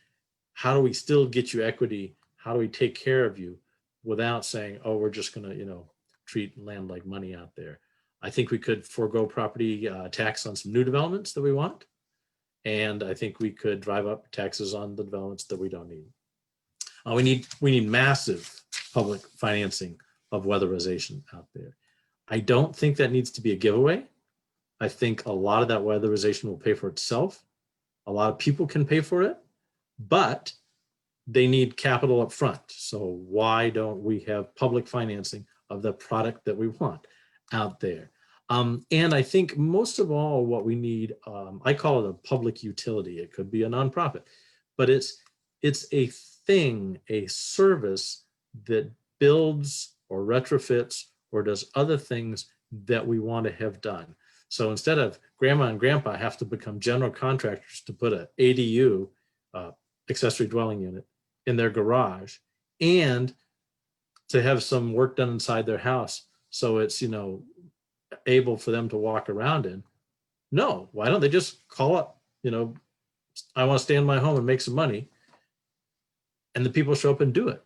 How do we still get you equity? How do we take care of you without saying, oh, we're just going to, treat land like money out there? I think we could forego property tax on some new developments that we want. And I think we could drive up taxes on the developments that we don't need. We need massive public financing of weatherization out there. I don't think that needs to be a giveaway. I think a lot of that weatherization will pay for itself. A lot of people can pay for it, but they need capital up front. So why don't we have public financing of the product that we want out there? And I think most of all, what we need, I call it a public utility. It could be a nonprofit, but it's a thing, a service that builds or retrofits or does other things that we want to have done. So instead of grandma and grandpa have to become general contractors to put an ADU, accessory dwelling unit, in their garage, and to have some work done inside their house so it's, able for them to walk around in. No, why don't they just call up, I want to stay in my home and make some money, and the people show up and do it.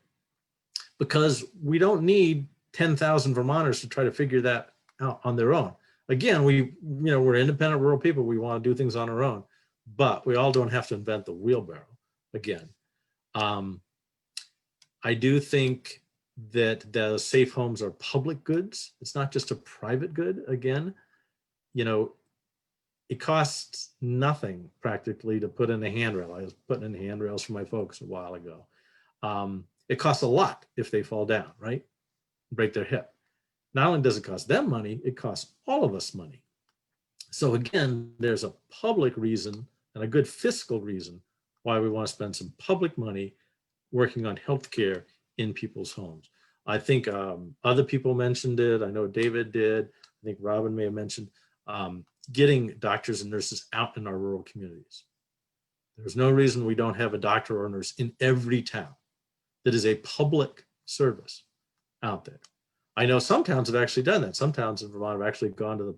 Because we don't need 10,000 Vermonters to try to figure that out on their own. again, we're independent rural people. We want to do things on our own, but we all don't have to invent the wheelbarrow again. I do think that the safe homes are public goods. It's not just a private good. Again, it costs nothing practically to put in a handrail. I was putting in handrails for my folks a while ago. It costs a lot if they fall down, right? Break their hip. Not only does it cost them money, it costs all of us money. So again, there's a public reason and a good fiscal reason why we want to spend some public money working on healthcare in people's homes. I think other people mentioned it. I know David did. I think Robin may have mentioned getting doctors and nurses out in our rural communities. There's no reason we don't have a doctor or a nurse in every town that is a public service out there. I know some towns have actually done that. Some towns in Vermont have actually gone to the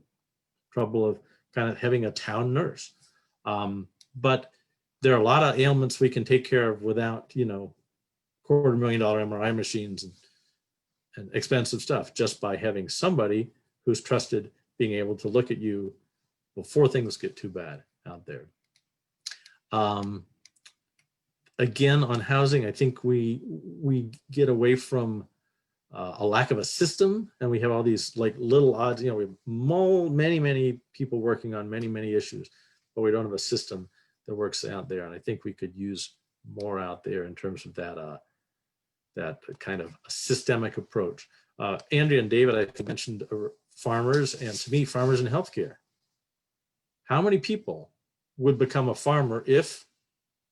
trouble of kind of having a town nurse. But there are a lot of ailments we can take care of without, $250,000 MRI machines and expensive stuff, just by having somebody who's trusted being able to look at you before things get too bad out there. Again, on housing, I think we get away from a lack of a system, and we have all these like little odds, we have many people working on many issues, but we don't have a system that works out there. And I think we could use more out there in terms of that kind of a systemic approach. Andrea and David, I think, mentioned farmers, and to me, farmers in healthcare. How many people would become a farmer if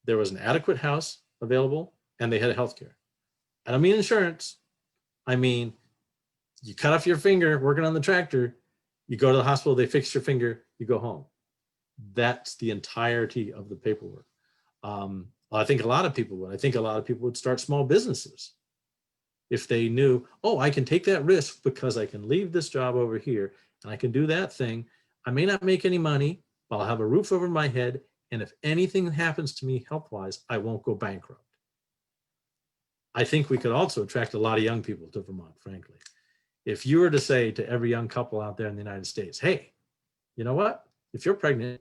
there was an adequate house available and they had healthcare? I don't mean insurance. I mean, you cut off your finger working on the tractor, you go to the hospital, they fix your finger, you go home. That's the entirety of the paperwork. I think a lot of people would. I think a lot of people would start small businesses if they knew, oh, I can take that risk because I can leave this job over here and I can do that thing. I may not make any money, but I'll have a roof over my head. And if anything happens to me health-wise, I won't go bankrupt. I think we could also attract a lot of young people to Vermont, frankly. If you were to say to every young couple out there in the United States, hey, you know what? If you're pregnant,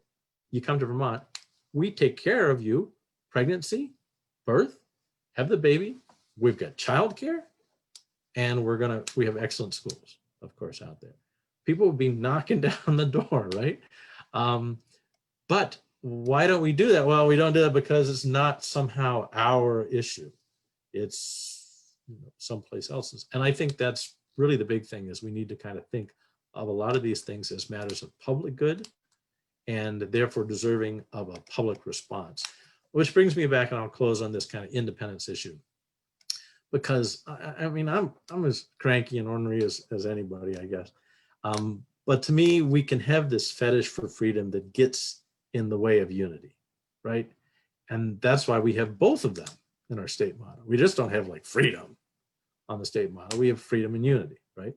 you come to Vermont, we take care of you, pregnancy, birth, have the baby, we've got childcare, and we have excellent schools, of course, out there. People will be knocking down the door, right? But why don't we do that? Well, we don't do that because it's not somehow our issue. It's someplace else's. And I think that's really the big thing, is we need to kind of think of a lot of these things as matters of public good and therefore deserving of a public response. Which brings me back, and I'll close on this kind of independence issue. Because I mean, I'm as cranky and ornery as anybody, I guess. But to me, we can have this fetish for freedom that gets in the way of unity, right? And that's why we have both of them in our state motto. We just don't have like freedom on the state motto. We have freedom and unity, right?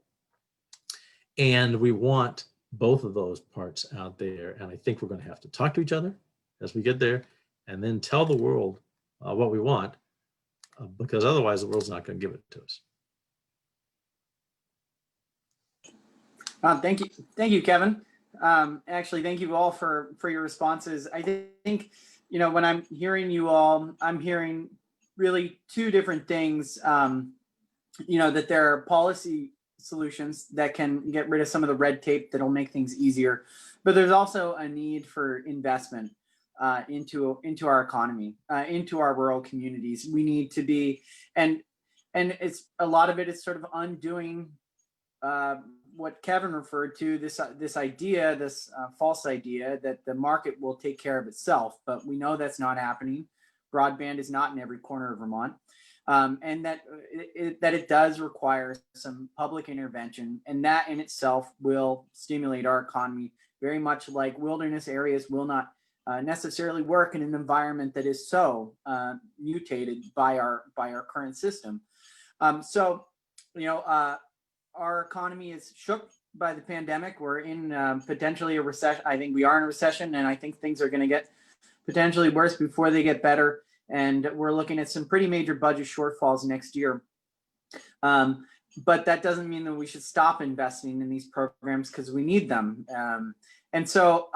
And we want both of those parts out there. And I think we're going to have to talk to each other as we get there, and then tell the world what we want, because otherwise the world's not going to give it to us. Thank you, Kevin. Actually, thank you all for your responses. I think, when I'm hearing you all, I'm hearing really two different things. That there are policy solutions that can get rid of some of the red tape that'll make things easier, but there's also a need for investment into our economy, into our rural communities. We need to be, and it's a lot of it is sort of undoing what Kevin referred to, this idea, this false idea that the market will take care of itself, but we know that's not happening. Broadband is not in every corner of Vermont, and that it does require some public intervention, and that in itself will stimulate our economy, very much like wilderness areas will not necessarily work in an environment that is so mutated by our current system. Our economy is shook by the pandemic. We're in potentially a recession. I think we are in a recession, and I think things are going to get potentially worse before they get better. And we're looking at some pretty major budget shortfalls next year. but that doesn't mean that we should stop investing in these programs because we need them. And so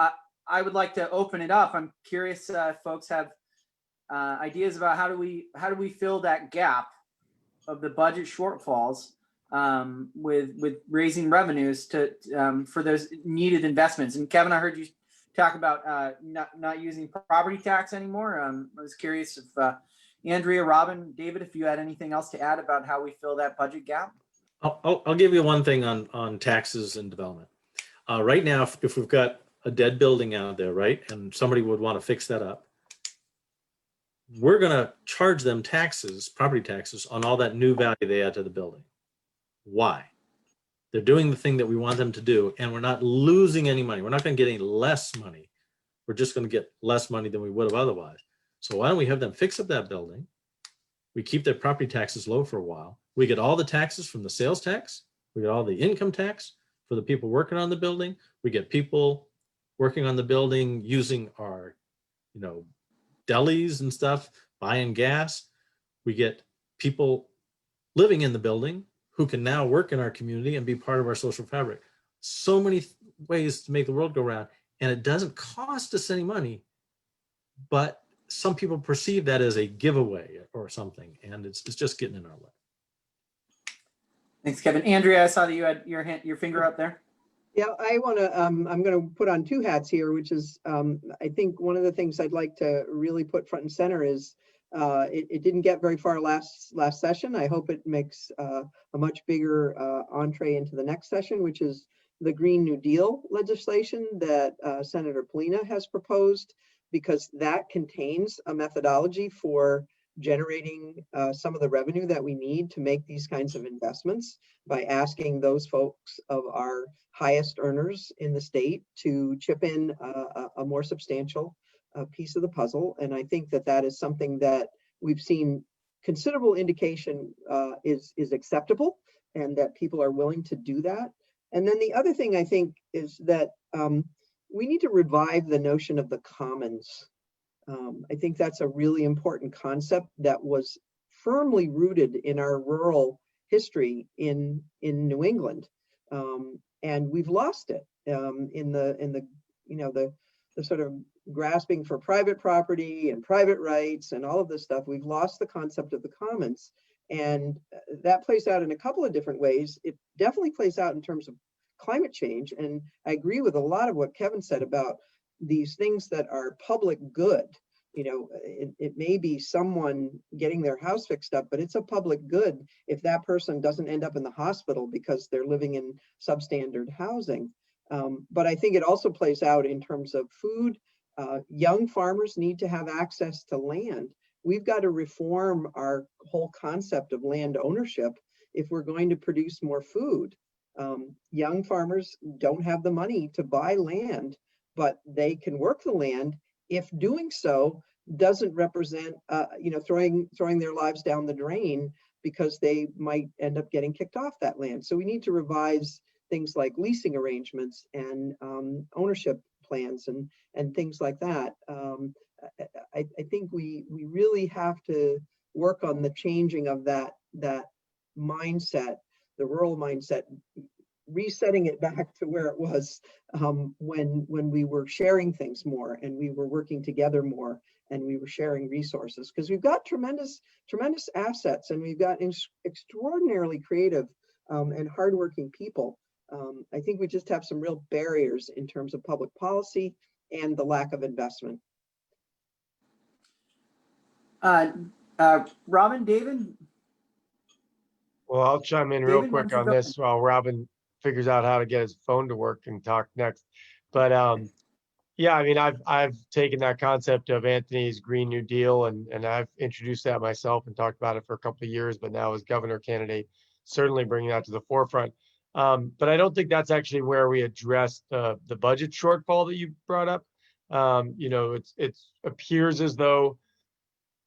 I would like to open it up. I'm curious if folks have ideas about how do we fill that gap of the budget shortfalls with raising revenues to for those needed investments. And Kevin, I heard you talk about not using property tax anymore. I was curious if Andrea, Robin, David, if you had anything else to add about how we fill that budget gap. I'll give you one thing on taxes and development. Right now, if we've got a dead building out there, right, and somebody would want to fix that up, we're going to charge them taxes, property taxes, on all that new value they add to the building. Why? They're doing the thing that we want them to do, and we're not losing any money. We're not going to get any less money. We're just going to get less money than we would have otherwise. So why don't we have them fix up that building? We keep their property taxes low for a while. We get all the taxes from the sales tax. We get all the income tax for the people working on the building. We get people working on the building using our, delis and stuff, buying gas. We get people living in the building who can now work in our community and be part of our social fabric. So many ways to make the world go round, and it doesn't cost us any money, but some people perceive that as a giveaway or something, and it's just getting in our way. Thanks, Kevin. Andrea, I saw that you had your finger up there. Yeah, I want to, I'm going to put on two hats here, which is, I think one of the things I'd like to really put front and center is it didn't get very far last session. I hope it makes a much bigger entree into the next session, which is the Green New Deal legislation that Senator Polina has proposed, because that contains a methodology for generating some of the revenue that we need to make these kinds of investments by asking those folks of our highest earners in the state to chip in a more substantial piece of the puzzle. And I think that that is something that we've seen considerable indication is acceptable, and that people are willing to do that. And then the other thing I think is that we need to revive the notion of the commons. I think that's a really important concept that was firmly rooted in our rural history in New England, and we've lost it in the sort of grasping for private property and private rights and all of this stuff. We've lost the concept of the commons, and that plays out in a couple of different ways. It definitely plays out in terms of climate change, and I agree with a lot of what Kevin said about these things that are public good. It may be someone getting their house fixed up, but it's a public good if that person doesn't end up in the hospital because they're living in substandard housing. But I think it also plays out in terms of food. Young farmers need to have access to land. We've got to reform our whole concept of land ownership if we're going to produce more food. Young farmers don't have the money to buy land, but they can work the land if doing so doesn't represent, throwing their lives down the drain, because they might end up getting kicked off that land. So we need to revise things like leasing arrangements and ownership plans and things like that. I think we really have to work on the changing of that mindset, the rural mindset, resetting it back to where it was when we were sharing things more, and we were working together more, and we were sharing resources, because we've got tremendous assets, and we've got extraordinarily creative and hardworking people. I think we just have some real barriers in terms of public policy and the lack of investment. Robin, David? Well, I'll chime in real David, why quick don't you on go this while Robin figures out how to get his phone to work and talk next. But yeah, I mean, I've taken that concept of Anthony's Green New Deal, and I've introduced that myself and talked about it for a couple of years, but now as governor candidate, certainly bringing that to the forefront. But I don't think that's actually where we address the budget shortfall that you brought up. It appears as though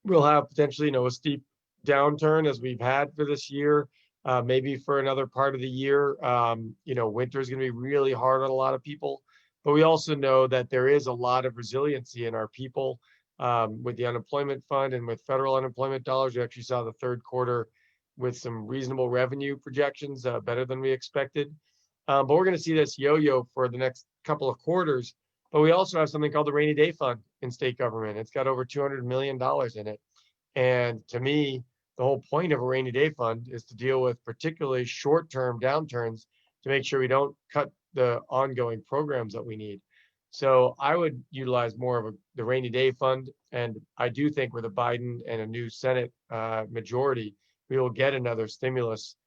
we'll have potentially, a steep downturn as we've had for this year, maybe for another part of the year. Winter is going to be really hard on a lot of people, but we also know that there is a lot of resiliency in our people with the unemployment fund and with federal unemployment dollars. We actually saw the third quarter with some reasonable revenue projections, better than we expected. But we're going to see this yo-yo for the next couple of quarters. But we also have something called the rainy day fund in state government. It's got over $200 million in it. And to me, the whole point of a rainy day fund is to deal with particularly short-term downturns to make sure we don't cut the ongoing programs that we need. So I would utilize more of the rainy day fund. And I do think with a Biden and a new Senate majority, we will get another stimulus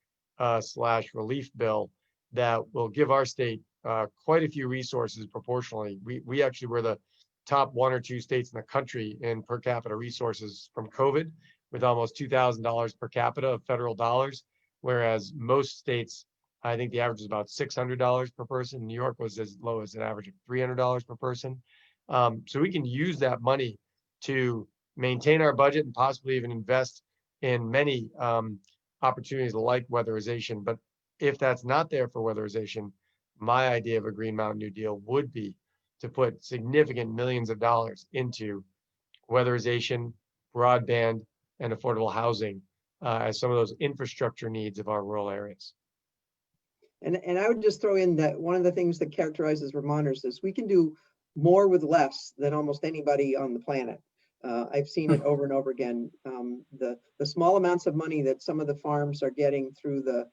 slash relief bill that will give our state quite a few resources proportionally. We actually were the top 1 or 2 states in the country in per capita resources from COVID, with almost $2,000 per capita of federal dollars, whereas most states, I think the average is about $600 per person. New York was as low as an average of $300 per person. So we can use that money to maintain our budget and possibly even invest in many opportunities like weatherization. But if that's not there for weatherization, my idea of a Green Mountain New Deal would be to put significant millions of dollars into weatherization, broadband, and affordable housing as some of those infrastructure needs of our rural areas. And I would just throw in that one of the things that characterizes Vermonters is we can do more with less than almost anybody on the planet. I've seen it over and over again. The small amounts of money that some of the farms are getting through the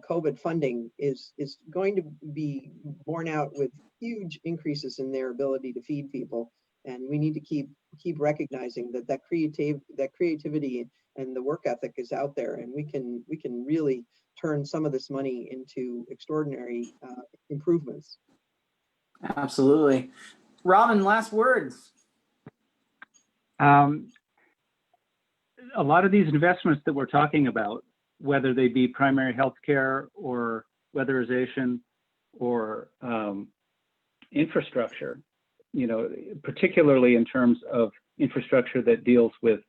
COVID funding is going to be borne out with huge increases in their ability to feed people. And we need to keep recognizing that creativity and the work ethic is out there, and we can really turn some of this money into extraordinary improvements. Absolutely. Robin, last words. A lot of these investments that we're talking about, whether they be primary health care or weatherization or infrastructure, particularly in terms of infrastructure that deals with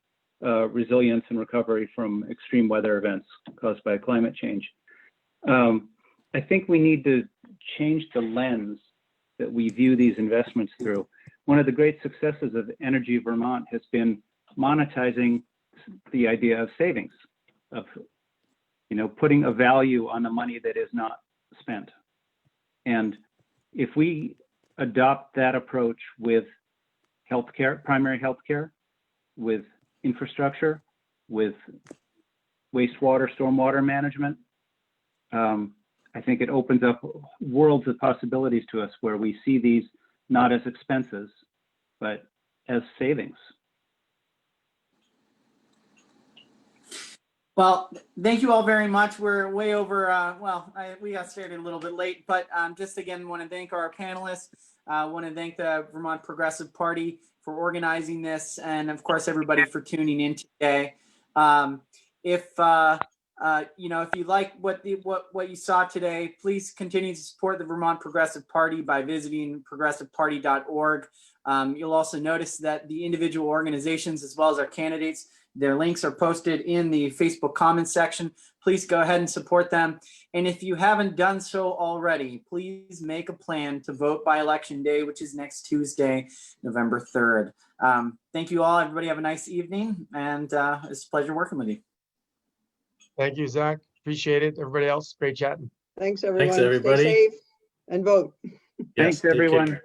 resilience and recovery from extreme weather events caused by climate change. I think we need to change the lens that we view these investments through. One of the great successes of Energy Vermont has been monetizing the idea of savings, of putting a value on the money that is not spent. And if we adopt that approach with healthcare, primary healthcare, with infrastructure, with wastewater, stormwater management, I think it opens up worlds of possibilities to us where we see these not as expenses, but as savings. Well, thank you all very much. We're way over, we got started a little bit late, but just again, want to thank our panelists. Want to thank the Vermont Progressive Party for organizing this, and of course, everybody for tuning in today. If you like what you saw today, please continue to support the Vermont Progressive Party by visiting progressiveparty.org. You'll also notice that the individual organizations, as well as our candidates, their links are posted in the Facebook comments section. Please go ahead and support them. And if you haven't done so already, please make a plan to vote by Election Day, which is next Tuesday, November 3rd. Thank you all. Everybody have a nice evening, and it's a pleasure working with you. Thank you, Zach. Appreciate it. Everybody else, great chatting. Thanks, everyone. Thanks, everybody. Stay safe and vote. Thanks, Yes, take care. everyone.